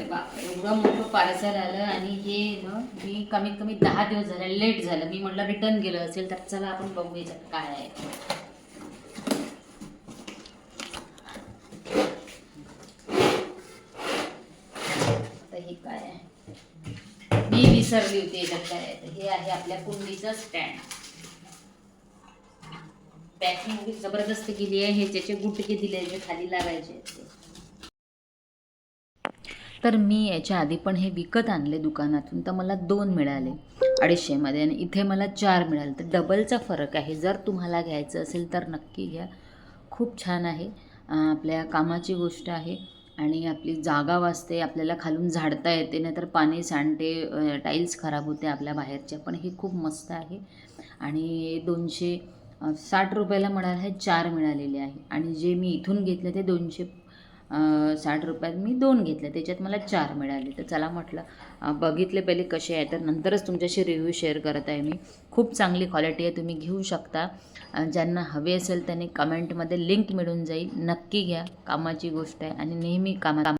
बाप एवढं मोठं पार्सल आलं आणि हे ना मी कमीत कमी 10 दिवस झाले लेट झालं. मी म्हटलं रिटर्न गेलं असेल तर चला आपण बघूया काय आहे. आता हे काय आहे मी विसरली होती याच्यात काय आहे. हे आहे आपल्या कुंडीचं स्टँड. पॅकिंग जबरदस्त केली आहे. हे त्याचे गुटके दिले जे खाली लागायचे. तर मी याच्या आधी पण हे विकत आणले दुकानातून तर मला 2 मिळाले 250मध्ये आणि इथे मला 4 मिळाले. तर डबलचा फरक आहे. जर तुम्हाला घ्यायचं असेल तर नक्की घ्या. खूप छान आहे. आपल्या कामाची गोष्ट आहे आणि आपली जागा वाचते. आपल्याला खालून झाडता येते नाहीतर पाणी सांडते, टाईल्स खराब होते आपल्या बाहेरच्या. पण हे खूप मस्त आहे आणि 260 रुपयाला म्हणाल हे 4 मिळालेले आहे आणि जे मी इथून घेतले ते 260 रुपयात मी 2 घेतले. त्याच्यात मला 4 मिळाले. तर चला म्हटलं बघितले पहिले कसे आहे तर नंतरच तुमच्याशी रिव्ह्यू शेअर करत आहे मी. खूप चांगली क्वालिटी आहे. तुम्ही घेऊ शकता. ज्यांना हवे असेल त्यांनी कमेंटमध्ये लिंक मिळून जाईल. नक्की घ्या. कामाची गोष्ट आहे आणि नेहमी